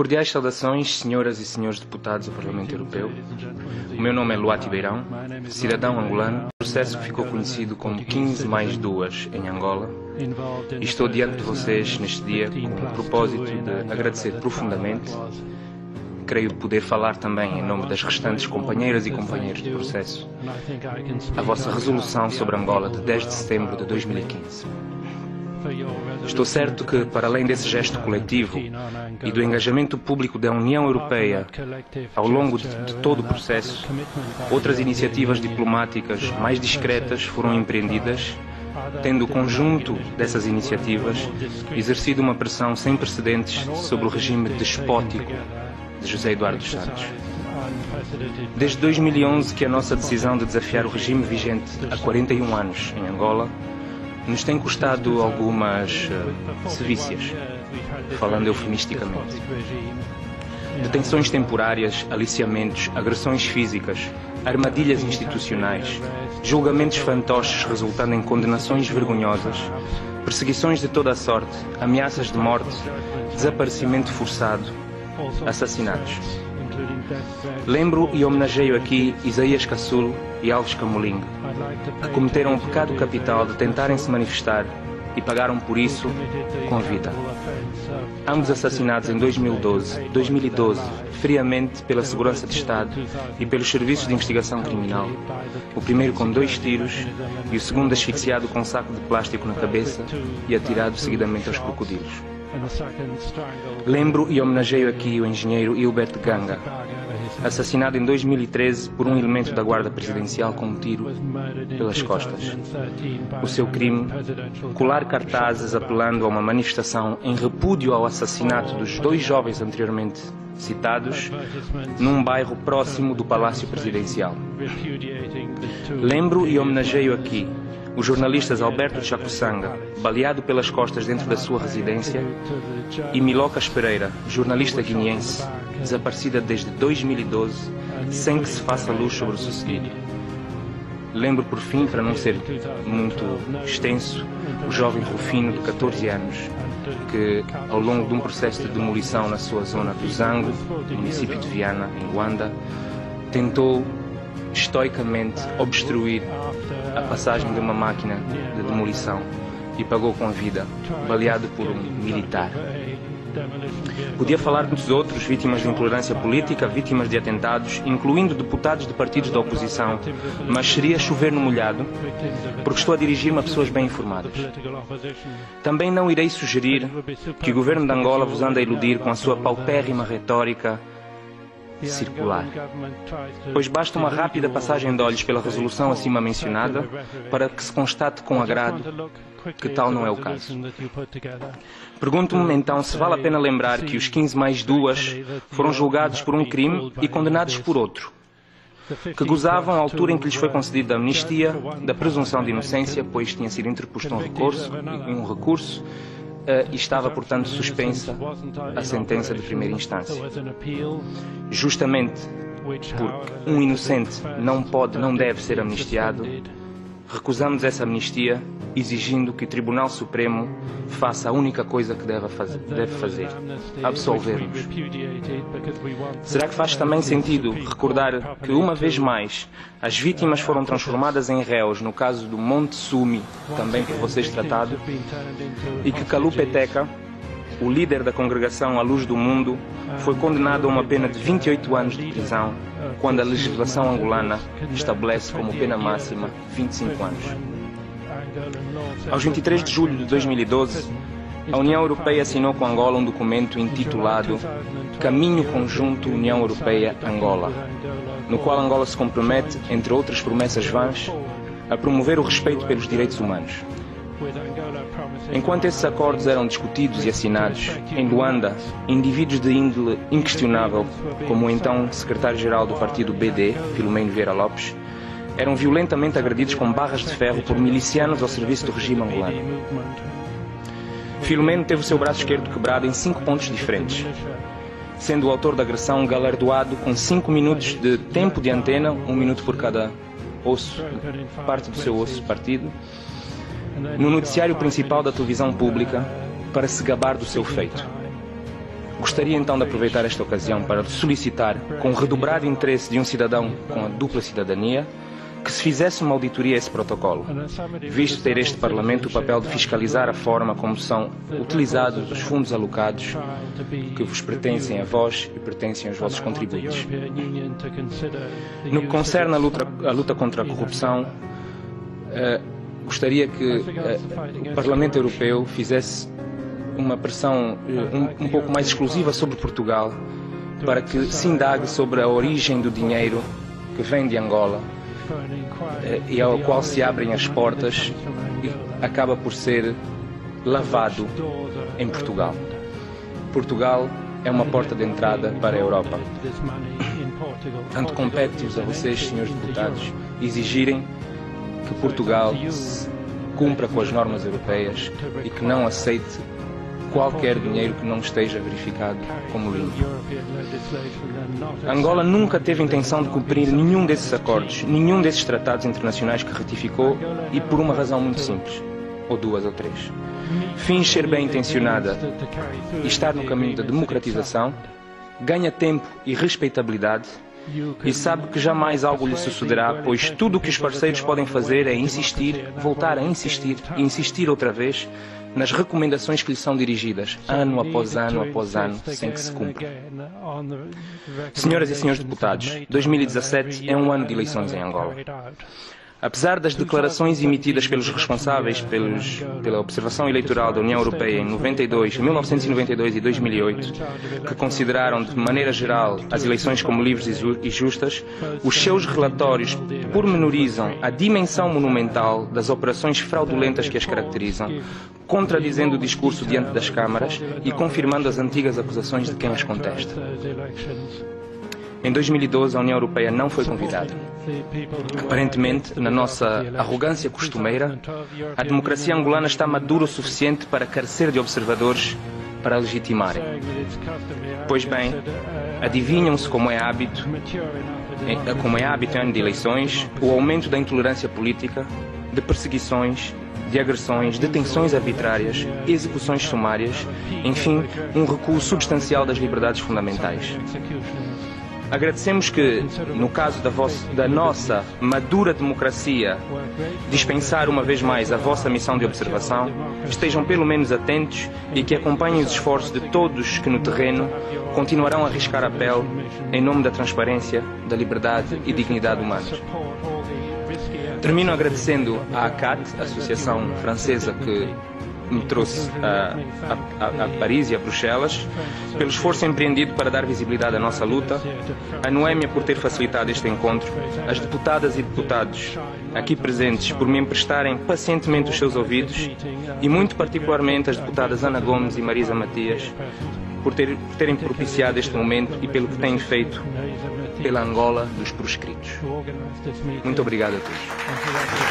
Cordiais saudações, senhoras e senhores deputados do Parlamento Europeu. O meu nome é Luati Beirão, cidadão angolano, processo que ficou conhecido como 15+2 em Angola, e estou diante de vocês neste dia com o propósito de agradecer profundamente. Creio poder falar também em nome das restantes companheiras e companheiros do processo, a vossa resolução sobre Angola de 10 de setembro de 2015. Estou certo que, para além desse gesto coletivo e do engajamento público da União Europeia ao longo de todo o processo, outras iniciativas diplomáticas mais discretas foram empreendidas, tendo o conjunto dessas iniciativas exercido uma pressão sem precedentes sobre o regime despótico de José Eduardo dos Santos. Desde 2011 que a nossa decisão de desafiar o regime vigente há 41 anos em Angola nos tem custado algumas sevícias, falando eufemisticamente. Detenções temporárias, aliciamentos, agressões físicas, armadilhas institucionais, julgamentos fantoches resultando em condenações vergonhosas, perseguições de toda a sorte, ameaças de morte, desaparecimento forçado, assassinatos. Lembro e homenageio aqui Isaías Cassulo e Alves Camoling, que cometeram o pecado capital de tentarem se manifestar e pagaram por isso com a vida. Ambos assassinados em 2012, friamente pela Segurança de Estado e pelos Serviços de Investigação Criminal. O primeiro com 2 tiros e o segundo asfixiado com um saco de plástico na cabeça e atirado seguidamente aos crocodilos. Lembro e homenageio aqui o engenheiro Hilbert Ganga, assassinado em 2013 por um elemento da Guarda Presidencial com um tiro pelas costas. O seu crime, colar cartazes apelando a uma manifestação em repúdio ao assassinato dos 2 jovens anteriormente citados, num bairro próximo do Palácio Presidencial. Lembro e homenageio aqui os jornalistas Alberto Chacussanga, baleado pelas costas dentro da sua residência, e Milocas Pereira, jornalista guineense, desaparecida desde 2012, sem que se faça luz sobre o sucedido. Lembro, por fim, para não ser muito extenso, o jovem Rufino, de 14 anos, que, ao longo de um processo de demolição na sua zona do Zango, no município de Viana, em Luanda, tentou estoicamente obstruir a passagem de uma máquina de demolição e pagou com a vida, baleado por um militar. Podia falar de muitos outros, vítimas de intolerância política, vítimas de atentados, incluindo deputados de partidos da oposição, mas seria chover no molhado, porque estou a dirigir-me a pessoas bem informadas. Também não irei sugerir que o governo de Angola vos ande a iludir com a sua paupérrima retórica circular, pois basta uma rápida passagem de olhos pela resolução acima mencionada para que se constate com agrado que tal não é o caso. Pergunto-me então se vale a pena lembrar que os 15+2 foram julgados por um crime e condenados por outro, que gozavam à altura em que lhes foi concedida a amnistia da presunção de inocência, pois tinha sido interposto um recurso e estava, portanto, suspensa a sentença de primeira instância. Justamente porque um inocente não deve ser amnistiado, recusamos essa amnistia, exigindo que o Tribunal Supremo faça a única coisa que deve fazer, absolver-nos. Será que faz também sentido recordar que, uma vez mais, as vítimas foram transformadas em réus no caso do Monte Sumi, também por vocês tratado, e que Kalu Peteka, o líder da congregação A Luz do Mundo, foi condenado a uma pena de 28 anos de prisão, quando a legislação angolana estabelece como pena máxima 25 anos. Aos 23 de julho de 2012, a União Europeia assinou com Angola um documento intitulado Caminho Conjunto União Europeia-Angola, no qual Angola se compromete, entre outras promessas vãs, a promover o respeito pelos direitos humanos. Enquanto esses acordos eram discutidos e assinados, em Luanda, indivíduos de índole inquestionável, como o então secretário-geral do partido BD, Filomeno Vieira Lopes, eram violentamente agredidos com barras de ferro por milicianos ao serviço do regime angolano. Filomeno teve o seu braço esquerdo quebrado em 5 pontos diferentes, sendo o autor da agressão galardoado com 5 minutos de tempo de antena, 1 minuto por cada osso, parte do seu osso partido, no noticiário principal da televisão pública, para se gabar do seu feito. Gostaria então de aproveitar esta ocasião para solicitar, com o redobrado interesse de um cidadão com a dupla cidadania, que se fizesse uma auditoria a esse protocolo, visto ter este Parlamento o papel de fiscalizar a forma como são utilizados os fundos alocados que vos pertencem a vós e pertencem aos vossos contribuintes. No que concerne a luta contra a corrupção, gostaria que o Parlamento Europeu fizesse uma pressão um pouco mais exclusiva sobre Portugal, para que se indague sobre a origem do dinheiro que vem de Angola e ao qual se abrem as portas e acaba por ser lavado em Portugal. Portugal é uma porta de entrada para a Europa. Portanto, compete-vos a vocês, senhores deputados, exigirem que Portugal cumpra com as normas europeias e que não aceite qualquer dinheiro que não esteja verificado como limpo. Angola nunca teve intenção de cumprir nenhum desses acordos, nenhum desses tratados internacionais que ratificou, e por uma razão muito simples, ou duas ou três. Finge ser bem intencionada e estar no caminho da democratização, ganha tempo e respeitabilidade, e sabe que jamais algo lhe sucederá, pois tudo o que os parceiros podem fazer é insistir, voltar a insistir e insistir outra vez nas recomendações que lhe são dirigidas, ano após ano, sem que se cumpra. Senhoras e senhores deputados, 2017 é um ano de eleições em Angola. Apesar das declarações emitidas pelos responsáveis pela observação eleitoral da União Europeia em 1992 e 2008, que consideraram de maneira geral as eleições como livres e justas, os seus relatórios pormenorizam a dimensão monumental das operações fraudulentas que as caracterizam, contradizendo o discurso diante das câmaras e confirmando as antigas acusações de quem as contesta. Em 2012, a União Europeia não foi convidada. Aparentemente, na nossa arrogância costumeira, a democracia angolana está madura o suficiente para carecer de observadores para a legitimarem. Pois bem, adivinham-se como é hábito em ano de eleições, o aumento da intolerância política, de perseguições, de agressões, detenções arbitrárias, execuções sumárias, enfim, um recuo substancial das liberdades fundamentais. Agradecemos que, no caso da nossa madura democracia, dispensar uma vez mais a vossa missão de observação, estejam pelo menos atentos e que acompanhem os esforços de todos que no terreno continuarão a arriscar a pele em nome da transparência, da liberdade e dignidade humanas. Termino agradecendo à ACAT, a associação francesa que me trouxe a Paris e a Bruxelas, pelo esforço empreendido para dar visibilidade à nossa luta, a Noémia por ter facilitado este encontro, as deputadas e deputados aqui presentes por me emprestarem pacientemente os seus ouvidos e muito particularmente as deputadas Ana Gomes e Marisa Matias por terem propiciado este momento e pelo que têm feito pela Angola dos proscritos. Muito obrigado a todos.